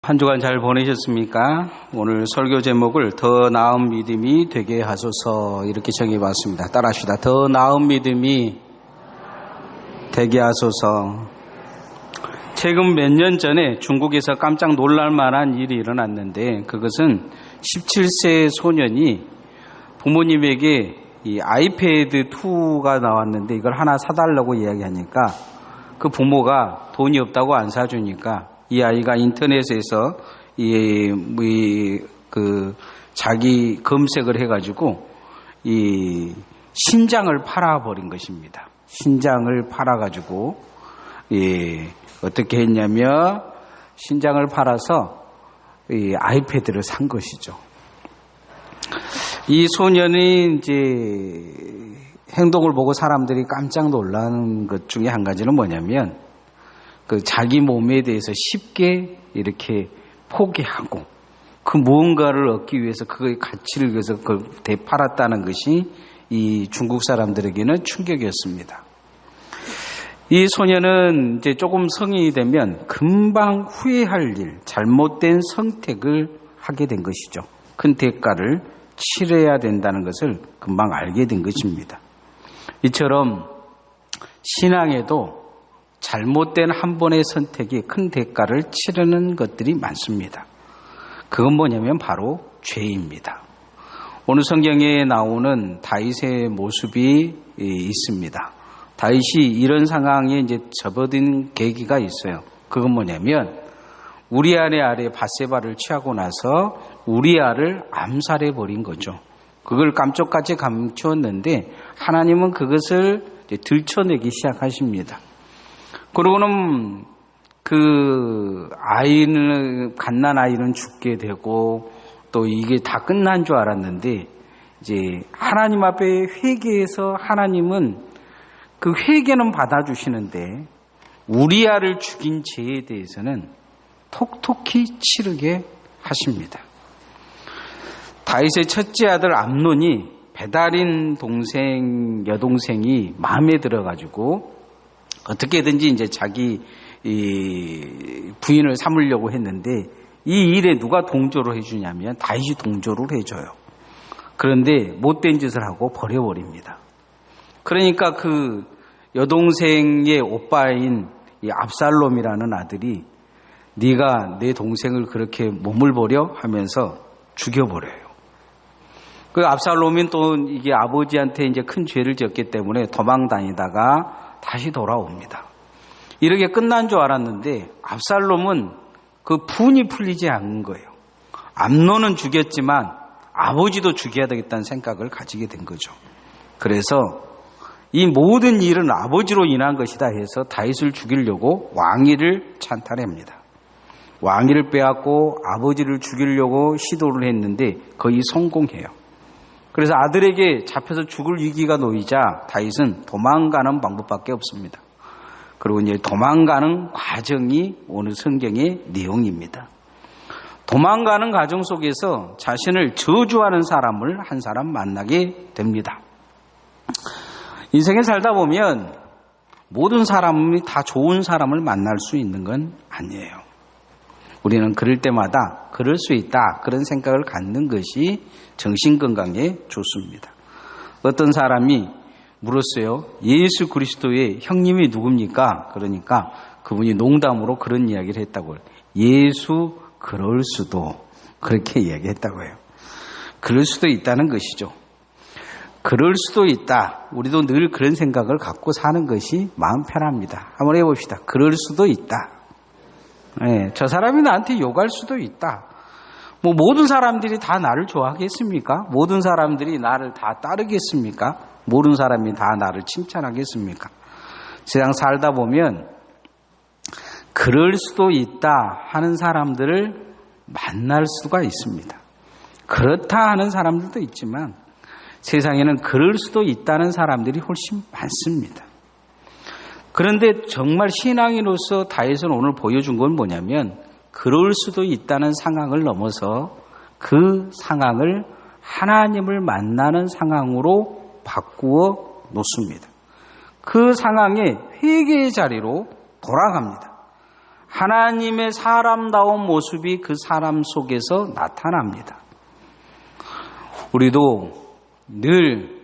한 주간 잘 보내셨습니까? 오늘 설교 제목을 더 나은 믿음이 되게 하소서 이렇게 정해봤습니다. 따라합시다. 더 나은 믿음이 되게 하소서. 최근 몇 년 전에 중국에서 깜짝 놀랄 만한 일이 일어났는데, 그것은 17세 소년이 부모님에게 이 아이패드 2가 나왔는데 이걸 하나 사달라고 이야기하니까 그 부모가 돈이 없다고 안 사주니까 이 아이가 인터넷에서 자기 검색을 해가지고 이 신장을 팔아버린 것입니다. 신장을 팔아가지고 어떻게 했냐면 신장을 팔아서 이 아이패드를 산 것이죠. 이 소년이 이제 행동을 보고 사람들이 깜짝 놀라는 것 중에 한 가지는 뭐냐면 그 자기 몸에 대해서 쉽게 이렇게 포기하고 그 무언가를 얻기 위해서 그의 가치를 위해서 그걸 되팔았다는 것이 이 중국 사람들에게는 충격이었습니다. 이 소년은 이제 조금 성인이 되면 금방 후회할 일, 잘못된 선택을 하게 된 것이죠. 큰 대가를 치러야 된다는 것을 금방 알게 된 것입니다. 이처럼 신앙에도 잘못된 한 번의 선택이 큰 대가를 치르는 것들이 많습니다. 그건 뭐냐면 바로 죄입니다. 오늘 성경에 나오는 다윗의 모습이 있습니다. 다윗이 이런 상황에 이제 접어든 계기가 있어요. 그건 뭐냐면 우리아의 아래 밧세바를 취하고 나서 우리아를 암살해 버린 거죠. 그걸 깜짝같이 감추었는데 하나님은 그것을 이제 들춰내기 시작하십니다. 그러고는 그 아이는, 갓난 아이는 죽게 되고 또 이게 다 끝난 줄 알았는데 이제 하나님 앞에 회개해서 하나님은 그 회개는 받아주시는데 우리아를 죽인 죄에 대해서는 톡톡히 치르게 하십니다. 다윗의 첫째 아들 암논이 배달인 여동생이 마음에 들어가지고 어떻게든지 이제 자기 부인을 삼으려고 했는데 이 일에 누가 동조를 해주냐면 다윗이 동조를 해줘요. 그런데 못된 짓을 하고 버려버립니다. 그러니까 그 여동생의 오빠인 이 압살롬이라는 아들이 네가 내 동생을 그렇게 몸을 버려 하면서 죽여버려요. 그 압살롬은 또 이게 아버지한테 이제 큰 죄를 지었기 때문에 도망 다니다가 다시 돌아옵니다. 이렇게 끝난 줄 알았는데 압살롬은 그 분이 풀리지 않은 거예요. 암논은 죽였지만 아버지도 죽여야 되겠다는 생각을 가지게 된 거죠. 그래서 이 모든 일은 아버지로 인한 것이다 해서 다윗을 죽이려고 왕위를 찬탈합니다. 왕위를 빼앗고 아버지를 죽이려고 시도를 했는데 거의 성공해요. 그래서 아들에게 잡혀서 죽을 위기가 놓이자 다윗은 도망가는 방법밖에 없습니다. 그리고 이제 도망가는 과정이 오늘 성경의 내용입니다. 도망가는 과정 속에서 자신을 저주하는 사람을 한 사람 만나게 됩니다. 인생에 살다 보면 모든 사람이 다 좋은 사람을 만날 수 있는 건 아니에요. 우리는 그럴 때마다 그럴 수 있다 그런 생각을 갖는 것이 정신건강에 좋습니다. 어떤 사람이 물었어요. 예수 그리스도의 형님이 누굽니까? 그러니까 그분이 농담으로 그런 이야기를 했다고요. 예수 그럴 수도 그렇게 이야기했다고요. 그럴 수도 있다는 것이죠. 그럴 수도 있다. 우리도 늘 그런 생각을 갖고 사는 것이 마음 편합니다. 한번 해봅시다. 그럴 수도 있다. 네, 저 사람이 나한테 욕할 수도 있다. 뭐 모든 사람들이 다 나를 좋아하겠습니까? 모든 사람들이 나를 다 따르겠습니까? 모든 사람이 다 나를 칭찬하겠습니까? 세상 살다 보면 그럴 수도 있다 하는 사람들을 만날 수가 있습니다. 그렇다 하는 사람들도 있지만 세상에는 그럴 수도 있다는 사람들이 훨씬 많습니다. 그런데 정말 신앙인으로서 다윗은 오늘 보여준 건 뭐냐면 그럴 수도 있다는 상황을 넘어서 그 상황을 하나님을 만나는 상황으로 바꾸어 놓습니다. 그 상황에 회개의 자리로 돌아갑니다. 하나님의 사람다운 모습이 그 사람 속에서 나타납니다. 우리도 늘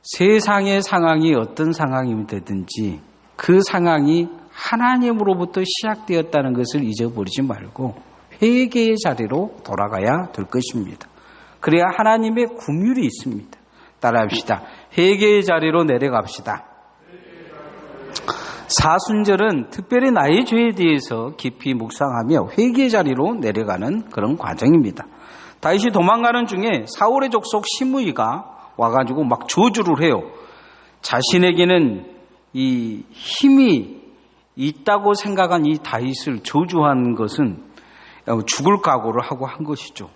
세상의 상황이 어떤 상황이 되든지 그 상황이 하나님으로부터 시작되었다는 것을 잊어버리지 말고 회개의 자리로 돌아가야 될 것입니다. 그래야 하나님의 긍휼이 있습니다. 따라합시다. 회개의 자리로 내려갑시다. 사순절은 특별히 나의 죄에 대해서 깊이 묵상하며 회개의 자리로 내려가는 그런 과정입니다. 다윗이 도망가는 중에 사울의 족속 시므이가 와가지고 막 저주를 해요. 자신에게는 이 힘이 있다고 생각한 이 다윗을 저주한 것은 죽을 각오를 하고 한 것이죠.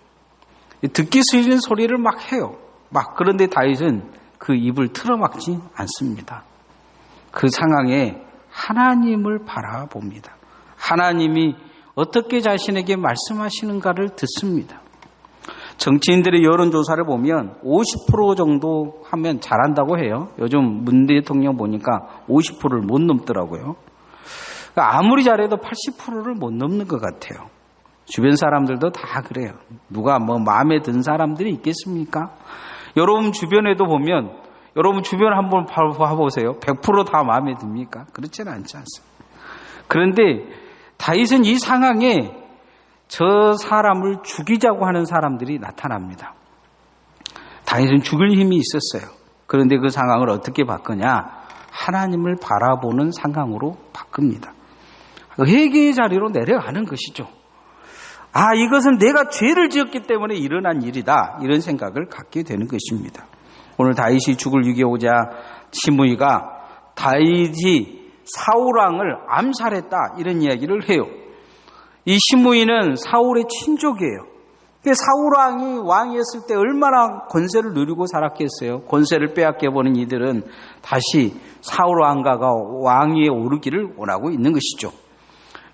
듣기 싫은 소리를 막 해요. 그런데 다윗은 그 입을 틀어막지 않습니다. 그 상황에 하나님을 바라봅니다. 하나님이 어떻게 자신에게 말씀하시는가를 듣습니다. 정치인들의 여론조사를 보면 50% 정도 하면 잘한다고 해요. 요즘 문 대통령 보니까 50%를 못 넘더라고요. 아무리 잘해도 80%를 못 넘는 것 같아요. 주변 사람들도 다 그래요. 누가 마음에 든 사람들이 있겠습니까? 여러분 주변에도 보면 여러분 주변 한번 봐보세요. 100% 다 마음에 듭니까? 그렇지는 않지 않습니까? 그런데 다윗은 이 상황에 저 사람을 죽이자고 하는 사람들이 나타납니다. 다윗은 죽일 힘이 있었어요. 그런데 그 상황을 어떻게 바꾸냐? 하나님을 바라보는 상황으로 바꿉니다. 회개의 자리로 내려가는 것이죠. 이것은 내가 죄를 지었기 때문에 일어난 일이다. 이런 생각을 갖게 되는 것입니다. 오늘 다윗이 죽을 유기오자 시므이가 다윗이 사울왕을 암살했다. 이런 이야기를 해요. 이 시므이는 사울의 친족이에요. 사울왕이 왕이었을 때 얼마나 권세를 누리고 살았겠어요. 권세를 빼앗겨보는 이들은 다시 사울왕가가 왕위에 오르기를 원하고 있는 것이죠.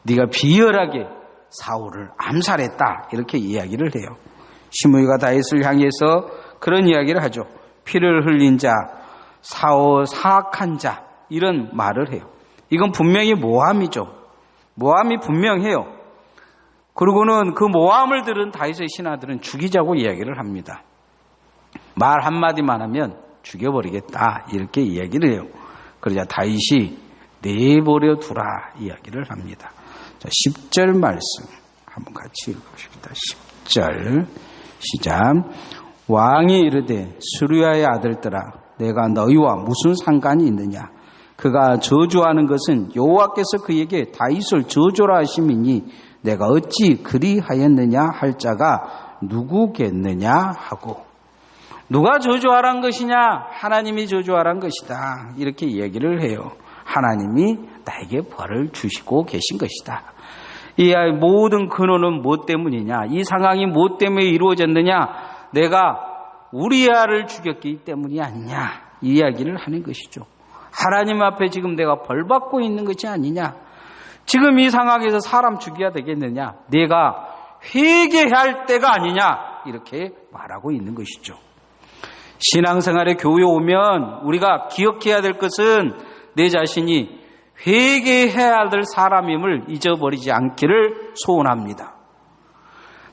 네가 비열하게 사울을 암살했다. 이렇게 이야기를 해요. 시므이가 다윗을 향해서 그런 이야기를 하죠. 피를 흘린 자, 사악한 자, 이런 말을 해요. 이건 분명히 모함이죠. 모함이 분명해요. 그리고는 그 모함을 들은 다윗의 신하들은 죽이자고 이야기를 합니다. 말 한마디만 하면 죽여버리겠다. 이렇게 이야기를 해요. 그러자 다윗이 내버려 두라. 이야기를 합니다. 자, 10절 말씀 한번 같이 읽어보십시다. 10절 시작. 왕이 이르되 스루야의 아들들아 내가 너희와 무슨 상관이 있느냐. 그가 저주하는 것은 여호와께서 그에게 다윗을 저주라 하심이니 내가 어찌 그리하였느냐 할 자가 누구겠느냐 하고. 누가 저주하란 것이냐? 하나님이 저주하란 것이다. 이렇게 얘기를 해요. 하나님이 나에게 벌을 주시고 계신 것이다. 이 모든 근원은 무엇 때문이냐? 이 상황이 무엇 때문에 이루어졌느냐? 내가 우리아를 죽였기 때문이 아니냐? 이 이야기를 하는 것이죠. 하나님 앞에 지금 내가 벌 받고 있는 것이 아니냐? 지금 이 상황에서 사람 죽여야 되겠느냐? 내가 회개할 때가 아니냐? 이렇게 말하고 있는 것이죠. 신앙생활에 교회 오면 우리가 기억해야 될 것은 내 자신이 회개해야 될 사람임을 잊어버리지 않기를 소원합니다.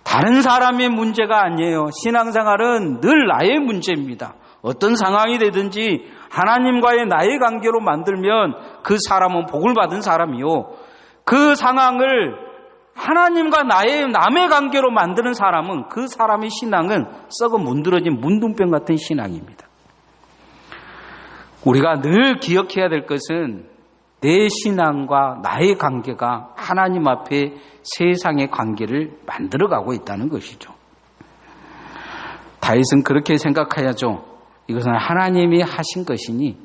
다른 사람의 문제가 아니에요. 신앙생활은 늘 나의 문제입니다. 어떤 상황이 되든지 하나님과의 나의 관계로 만들면 그 사람은 복을 받은 사람이요. 그 상황을 하나님과 남의 관계로 만드는 사람은 그 사람의 신앙은 썩어 문드러진 문둥병 같은 신앙입니다. 우리가 늘 기억해야 될 것은 내 신앙과 나의 관계가 하나님 앞에 세상의 관계를 만들어가고 있다는 것이죠. 다윗은 그렇게 생각해야죠. 이것은 하나님이 하신 것이니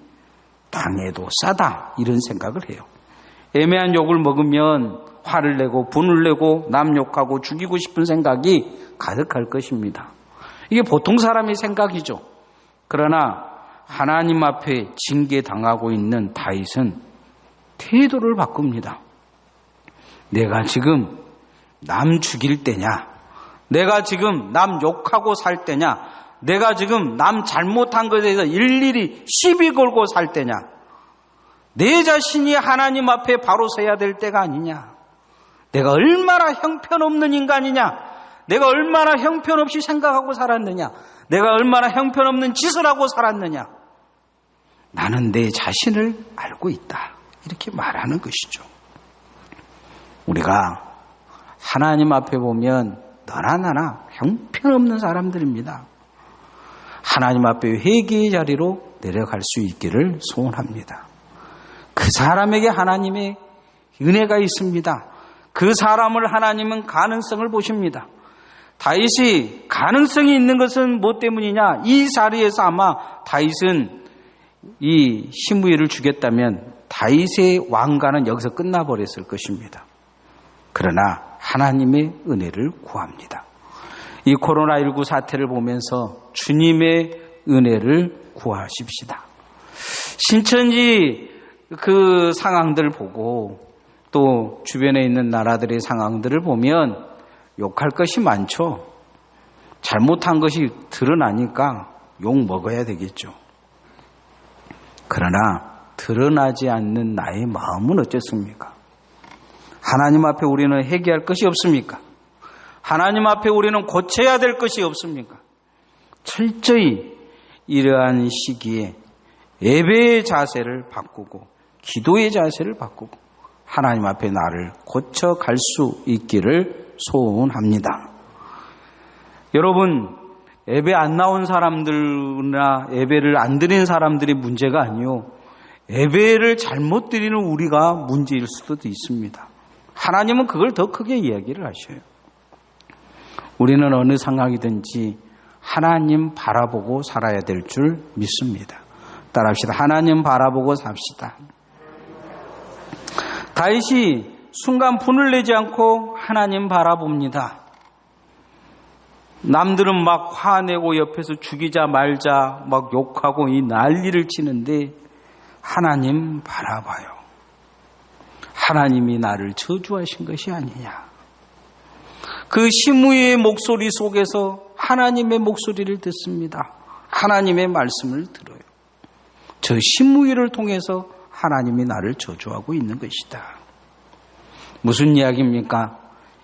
당해도 싸다. 이런 생각을 해요. 애매한 욕을 먹으면 화를 내고 분을 내고 남 욕하고 죽이고 싶은 생각이 가득할 것입니다. 이게 보통 사람의 생각이죠. 그러나 하나님 앞에 징계당하고 있는 다윗은 태도를 바꿉니다. 내가 지금 남 죽일 때냐? 내가 지금 남 욕하고 살 때냐? 내가 지금 남 잘못한 것에 대해서 일일이 시비 걸고 살 때냐? 내 자신이 하나님 앞에 바로 서야 될 때가 아니냐? 내가 얼마나 형편없는 인간이냐, 내가 얼마나 형편없이 생각하고 살았느냐, 내가 얼마나 형편없는 짓을 하고 살았느냐, 나는 내 자신을 알고 있다, 이렇게 말하는 것이죠. 우리가 하나님 앞에 보면 너나 나나 형편없는 사람들입니다. 하나님 앞에 회개의 자리로 내려갈 수 있기를 소원합니다. 그 사람에게 하나님의 은혜가 있습니다. 그 사람을 하나님은 가능성을 보십니다. 다윗이 가능성이 있는 것은 뭐 때문이냐? 이 자리에서 아마 다윗은 이 시므이를 죽였다면 다윗의 왕가는 여기서 끝나버렸을 것입니다. 그러나 하나님의 은혜를 구합니다. 이 코로나19 사태를 보면서 주님의 은혜를 구하십시다. 신천지 그 상황들 보고 또 주변에 있는 나라들의 상황들을 보면 욕할 것이 많죠. 잘못한 것이 드러나니까 욕 먹어야 되겠죠. 그러나 드러나지 않는 나의 마음은 어떻습니까? 하나님 앞에 우리는 회개할 것이 없습니까? 하나님 앞에 우리는 고쳐야 될 것이 없습니까? 철저히 이러한 시기에 예배의 자세를 바꾸고 기도의 자세를 바꾸고 하나님 앞에 나를 고쳐갈 수 있기를 소원합니다. 여러분, 예배 안 나온 사람들이나 예배를 안 드리는 사람들이 문제가 아니요, 예배를 잘못 드리는 우리가 문제일 수도 있습니다. 하나님은 그걸 더 크게 이야기를 하셔요. 우리는 어느 상황이든지 하나님 바라보고 살아야 될 줄 믿습니다. 따라합시다. 하나님 바라보고 삽시다. 다윗이 순간 분을 내지 않고 하나님 바라봅니다. 남들은 막 화내고 옆에서 죽이자 말자 막 욕하고 이 난리를 치는데 하나님 바라봐요. 하나님이 나를 저주하신 것이 아니냐. 그 시므이의 목소리 속에서 하나님의 목소리를 듣습니다. 하나님의 말씀을 들어요. 저 시므이를 통해서 하나님이 나를 저주하고 있는 것이다. 무슨 이야기입니까?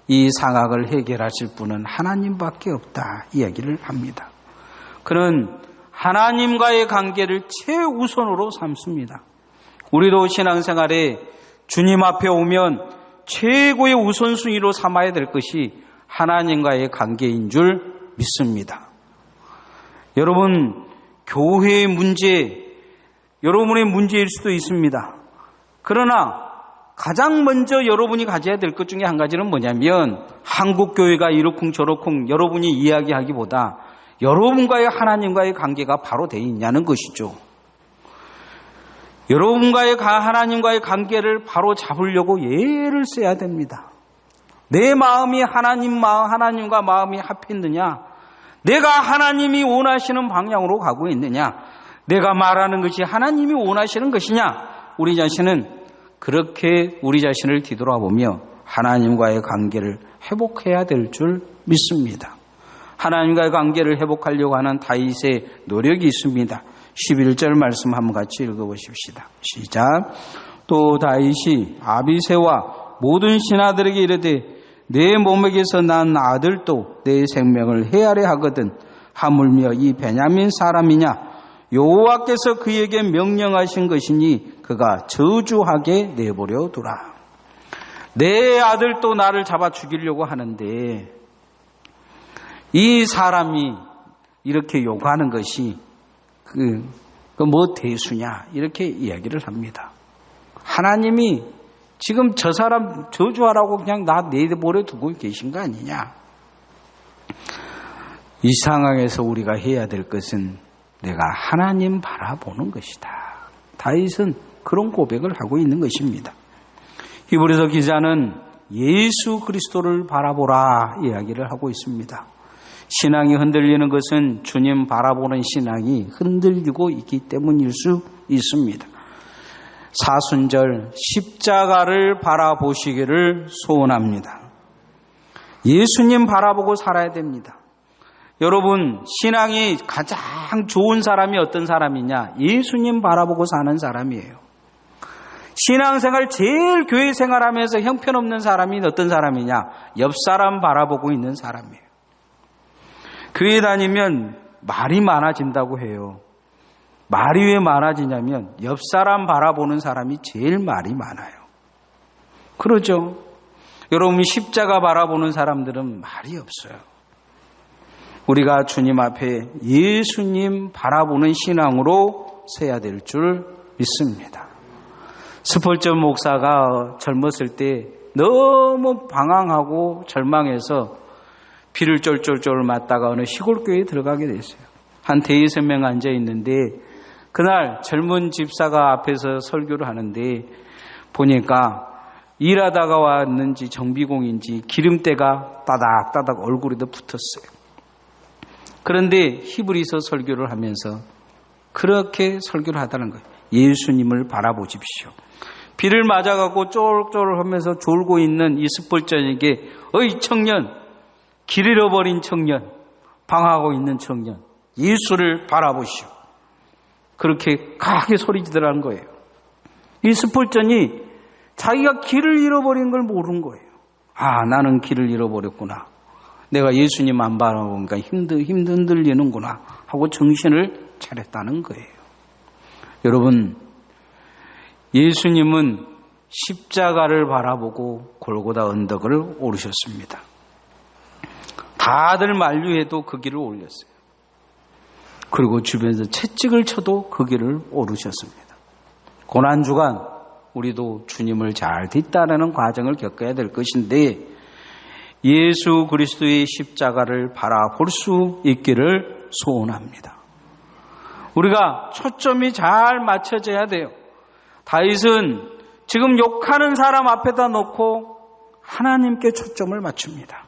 이 상황을 해결하실 분은 하나님밖에 없다 이야기를 합니다. 그는 하나님과의 관계를 최우선으로 삼습니다. 우리도 신앙생활에 주님 앞에 오면 최고의 우선순위로 삼아야 될 것이 하나님과의 관계인 줄 믿습니다. 여러분, 교회의 문제, 여러분의 문제일 수도 있습니다. 그러나 가장 먼저 여러분이 가져야 될 것 중에 한 가지는 뭐냐면 한국교회가 이러쿵저러쿵 여러분이 이야기하기보다 여러분과의 하나님과의 관계가 바로 되어 있냐는 것이죠. 여러분과의 하나님과의 관계를 바로 잡으려고 예를 써야 됩니다. 내 마음이 하나님과 마음이 합했느냐? 내가 하나님이 원하시는 방향으로 가고 있느냐? 내가 말하는 것이 하나님이 원하시는 것이냐? 우리 자신은 그렇게 우리 자신을 뒤돌아보며 하나님과의 관계를 회복해야 될 줄 믿습니다. 하나님과의 관계를 회복하려고 하는 다윗의 노력이 있습니다. 11절 말씀 한번 같이 읽어보십시다. 시작. 또 다윗이 아비새와 모든 신하들에게 이르되 내 몸에게서 난 아들도 내 생명을 헤아려 하거든 하물며 이 베냐민 사람이냐 여호와께서 그에게 명령하신 것이니 그가 저주하게 내버려 두라. 내 아들도 나를 잡아 죽이려고 하는데 이 사람이 이렇게 요구하는 것이 뭐 대수냐 이렇게 이야기를 합니다. 하나님이 지금 저 사람 저주하라고 그냥 나 내버려 두고 계신 거 아니냐. 이 상황에서 우리가 해야 될 것은 내가 하나님 바라보는 것이다. 다윗은 그런 고백을 하고 있는 것입니다. 히브리서 기자는 예수 그리스도를 바라보라 이야기를 하고 있습니다. 신앙이 흔들리는 것은 주님 바라보는 신앙이 흔들리고 있기 때문일 수 있습니다. 사순절 십자가를 바라보시기를 소원합니다. 예수님 바라보고 살아야 됩니다. 여러분, 신앙이 가장 좋은 사람이 어떤 사람이냐? 예수님 바라보고 사는 사람이에요. 신앙생활 제일 교회 생활하면서 형편없는 사람이 어떤 사람이냐? 옆 사람 바라보고 있는 사람이에요. 교회 다니면 말이 많아진다고 해요. 말이 왜 많아지냐면 옆 사람 바라보는 사람이 제일 말이 많아요. 그러죠? 여러분 십자가 바라보는 사람들은 말이 없어요. 우리가 주님 앞에 예수님 바라보는 신앙으로 서야 될 줄 믿습니다. 스폴전 목사가 젊었을 때 너무 방황하고 절망해서 비를 쫄쫄쫄 맞다가 어느 시골교회에 들어가게 됐어요. 한 대여섯 명 앉아 있는데 그날 젊은 집사가 앞에서 설교를 하는데 보니까 일하다가 왔는지 정비공인지 기름때가 따닥따닥 얼굴에도 붙었어요. 그런데 히브리서 설교를 하면서 그렇게 설교를 하다는 거예요. 예수님을 바라보십시오. 비를 맞아갖고 쫄쫄 하면서 졸고 있는 이 스폴전에게 어이 청년, 길 잃어버린 청년, 방황하고 있는 청년, 예수를 바라보시오. 그렇게 강하게 소리지더라는 거예요. 이 스폴전이 자기가 길을 잃어버린 걸 모르는 거예요. 아, 나는 길을 잃어버렸구나. 내가 예수님 안 바라보니까 흔들리는구나 하고 정신을 차렸다는 거예요. 여러분, 예수님은 십자가를 바라보고 골고다 언덕을 오르셨습니다. 다들 만류해도 그 길을 올렸어요. 그리고 주변에서 채찍을 쳐도 그 길을 오르셨습니다. 고난주간 우리도 주님을 잘 뒤따르는 과정을 겪어야 될 것인데 예수 그리스도의 십자가를 바라볼 수 있기를 소원합니다. 우리가 초점이 잘 맞춰져야 돼요. 다윗은 지금 욕하는 사람 앞에다 놓고 하나님께 초점을 맞춥니다.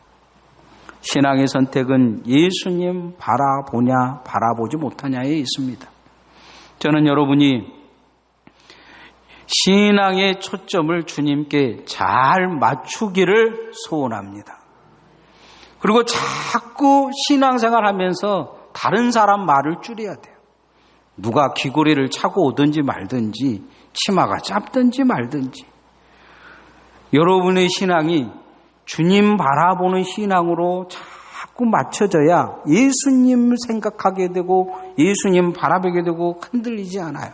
신앙의 선택은 예수님 바라보냐 바라보지 못하냐에 있습니다. 저는 여러분이 신앙의 초점을 주님께 잘 맞추기를 소원합니다. 그리고 자꾸 신앙생활 하면서 다른 사람 말을 줄여야 돼요. 누가 귀고리를 차고 오든지 말든지 치마가 짧든지 말든지 여러분의 신앙이 주님 바라보는 신앙으로 자꾸 맞춰져야 예수님 생각하게 되고 예수님 바라보게 되고 흔들리지 않아요.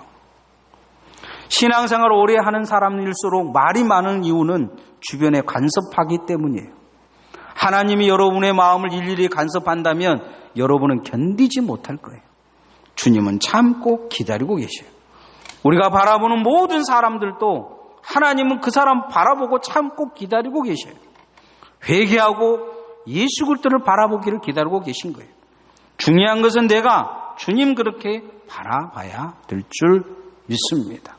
신앙생활 오래 하는 사람일수록 말이 많은 이유는 주변에 간섭하기 때문이에요. 하나님이 여러분의 마음을 일일이 간섭한다면 여러분은 견디지 못할 거예요. 주님은 참고 기다리고 계셔요. 우리가 바라보는 모든 사람들도 하나님은 그 사람 바라보고 참고 기다리고 계셔요. 회개하고 예수 그리스도를 바라보기를 기다리고 계신 거예요. 중요한 것은 내가 주님 그렇게 바라봐야 될 줄 믿습니다.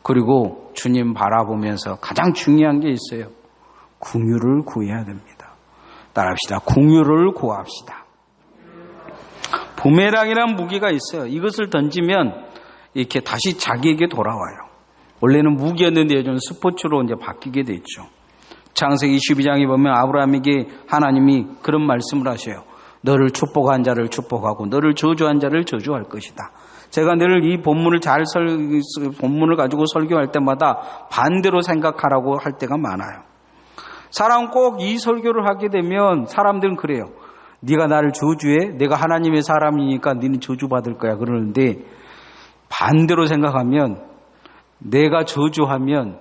그리고 주님 바라보면서 가장 중요한 게 있어요. 긍휼을 구해야 됩니다. 따라합시다. 긍휼을 구합시다. 부메랑이라는 무기가 있어요. 이것을 던지면 이렇게 다시 자기에게 돌아와요. 원래는 무기였는데 요즘 스포츠로 이제 바뀌게 됐죠. 창세기 12장에 보면 아브라함에게 하나님이 그런 말씀을 하셔요. 너를 축복한 자를 축복하고 너를 저주한 자를 저주할 것이다. 제가 늘 이 본문을 가지고 설교할 때마다 반대로 생각하라고 할 때가 많아요. 사람 꼭 이 설교를 하게 되면 사람들은 그래요. 네가 나를 저주해? 내가 하나님의 사람이니까 너는 저주받을 거야. 그러는데 반대로 생각하면 내가 저주하면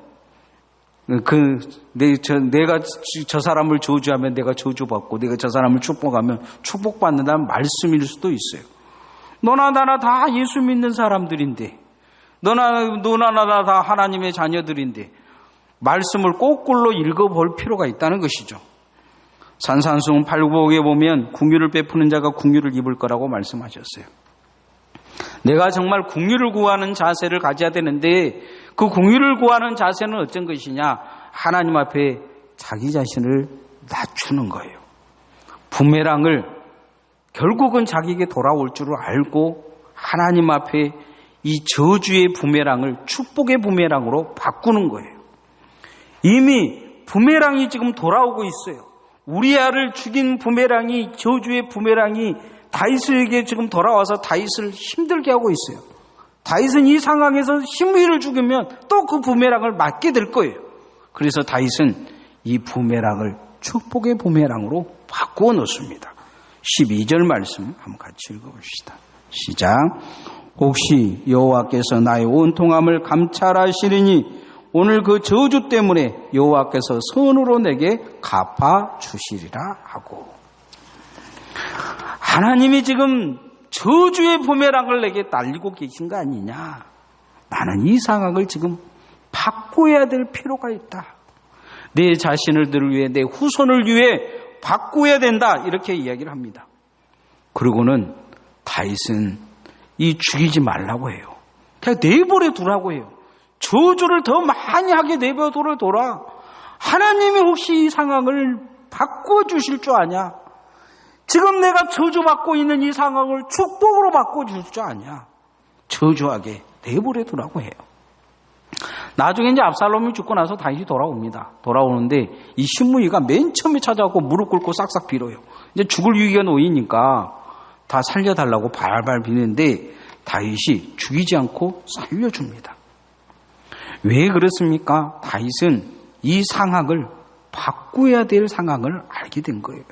내가 저 사람을 저주하면 내가 저주받고 내가 저 사람을 축복하면 축복받는다는 말씀일 수도 있어요. 너나 나나 다 예수 믿는 사람들인데 너나 나나 다 하나님의 자녀들인데 말씀을 거꾸로 읽어볼 필요가 있다는 것이죠. 산산수훈 8부에 보면 긍휼을 베푸는 자가 긍휼을 입을 거라고 말씀하셨어요. 내가 정말 긍휼을 구하는 자세를 가져야 되는데 그 긍휼을 구하는 자세는 어떤 것이냐? 하나님 앞에 자기 자신을 낮추는 거예요. 부메랑을 결국은 자기에게 돌아올 줄을 알고 하나님 앞에 이 저주의 부메랑을 축복의 부메랑으로 바꾸는 거예요. 이미 부메랑이 지금 돌아오고 있어요. 우리아를 죽인 부메랑이 저주의 부메랑이 다윗에게 지금 돌아와서 다윗을 힘들게 하고 있어요. 다윗은 이 상황에서 시므이를 죽이면 또 그 부메랑을 맞게 될 거예요. 그래서 다윗은 이 부메랑을 축복의 부메랑으로 바꾸어 놓습니다. 12절 말씀 한번 같이 읽어봅시다. 시작. 혹시 여호와께서 나의 온통함을 감찰하시리니 오늘 그 저주 때문에 여호와께서 선으로 내게 갚아 주시리라 하고, 하나님이 지금 저주의 부메랑을 내게 날리고 계신 거 아니냐. 나는 이 상황을 지금 바꿔야 될 필요가 있다. 내 자신을 위해, 내 후손을 위해 바꿔야 된다. 이렇게 이야기를 합니다. 그리고는 다윗은 이 죽이지 말라고 해요. 그냥 내버려 두라고 해요. 저주를 더 많이 하게 내버려 둬라. 하나님이 혹시 이 상황을 바꿔주실 줄 아냐? 지금 내가 저주받고 있는 이 상황을 축복으로 바꿔줄 줄 아냐? 저주하게 내버려 두라고 해요. 나중에 이제 압살롬이 죽고 나서 다윗이 돌아옵니다. 돌아오는데 이 시므이가 맨 처음에 찾아가고 무릎 꿇고 싹싹 빌어요. 이제 죽을 위기가 놓이니까 다 살려달라고 발발 비는데 다윗이 죽이지 않고 살려줍니다. 왜 그렇습니까? 다윗은 이 상황을 바꾸어야 될 상황을 알게 된 거예요.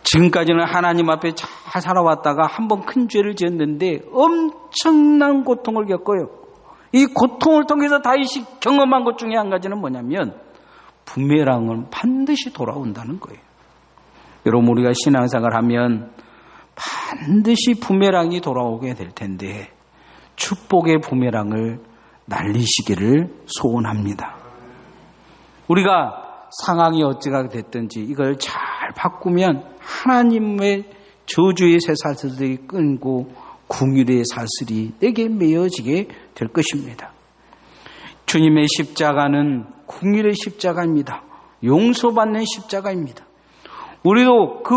지금까지는 하나님 앞에 잘 살아왔다가 한번 큰 죄를 지었는데 엄청난 고통을 겪어요. 이 고통을 통해서 다윗이 경험한 것 중에 한 가지는 뭐냐면 부메랑은 반드시 돌아온다는 거예요. 여러분, 우리가 신앙생활 하면 반드시 부메랑이 돌아오게 될 텐데 축복의 부메랑을 날리시기를 소원합니다. 우리가 상황이 어찌가 됐든지 이걸 잘 바꾸면 하나님의 저주의 쇠사슬들이 끊고 긍휼의 사슬이 내게 메어지게 될 것입니다. 주님의 십자가는 긍휼의 십자가입니다. 용서받는 십자가입니다. 우리도 그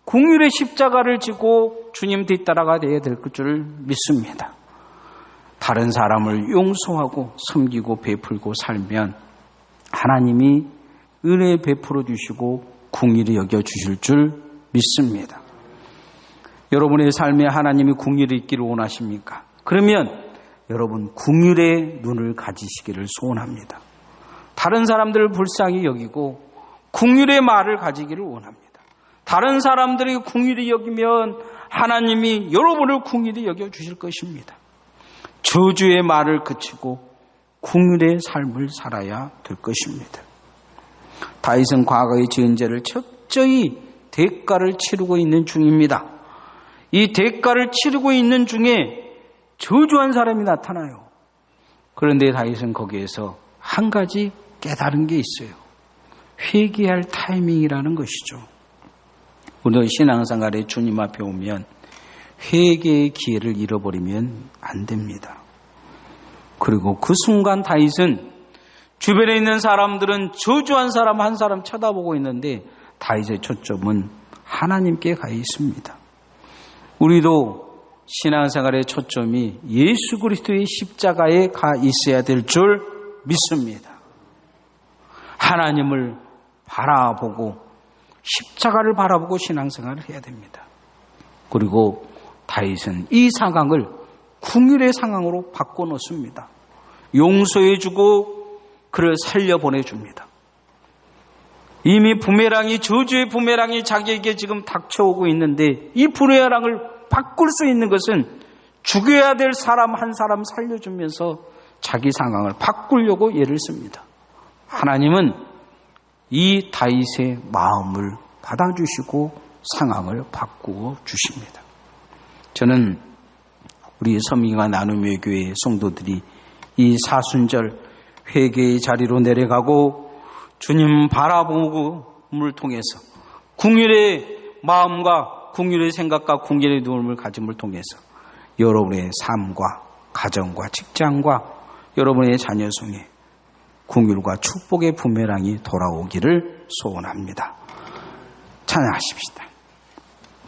긍휼의 십자가를 지고 주님 뒤따라가 되어야 될 줄 믿습니다. 다른 사람을 용서하고 섬기고 베풀고 살면 하나님이 은혜 베풀어 주시고 긍휼히 여겨 주실 줄 믿습니다. 여러분의 삶에 하나님이 긍휼이 있기를 원하십니까? 그러면 여러분 긍휼의 눈을 가지시기를 소원합니다. 다른 사람들을 불쌍히 여기고 긍휼의 말을 가지기를 원합니다. 다른 사람들이 긍휼히 여기면 하나님이 여러분을 긍휼히 여겨 주실 것입니다. 저주의 말을 그치고 긍휼의 삶을 살아야 될 것입니다. 다윗은 과거의 지은 죄를 철저히 대가를 치르고 있는 중입니다. 이 대가를 치르고 있는 중에 저주한 사람이 나타나요. 그런데 다윗은 거기에서 한 가지 깨달은 게 있어요. 회개할 타이밍이라는 것이죠. 우리 신앙생활에 주님 앞에 오면 회개의 기회를 잃어버리면 안 됩니다. 그리고 그 순간 다윗은 주변에 있는 사람들은 저주한 사람 한 사람 쳐다보고 있는데 다윗의 초점은 하나님께 가 있습니다. 우리도 신앙생활의 초점이 예수 그리스도의 십자가에 가 있어야 될 줄 믿습니다. 하나님을 바라보고 십자가를 바라보고 신앙생활을 해야 됩니다. 그리고 다윗은 이 상황을 긍휼의 상황으로 바꿔놓습니다. 용서해주고 그를 살려보내줍니다. 이미 부메랑이, 저주의 부메랑이 자기에게 지금 닥쳐오고 있는데 이 부메랑을 바꿀 수 있는 것은 죽여야 될 사람 한 사람 살려주면서 자기 상황을 바꾸려고 애를 씁니다. 하나님은 이 다윗의 마음을 받아주시고 상황을 바꾸어 주십니다. 저는 우리 서민과 나눔의 교회 성도들이 이 사순절 회개의 자리로 내려가고 주님 바라봄을 통해서 긍휼의 마음과 긍휼의 생각과 긍휼의 눈을 가짐을 통해서 여러분의 삶과 가정과 직장과 여러분의 자녀 속에 긍휼과 축복의 부메랑이 돌아오기를 소원합니다. 찬양하십시다.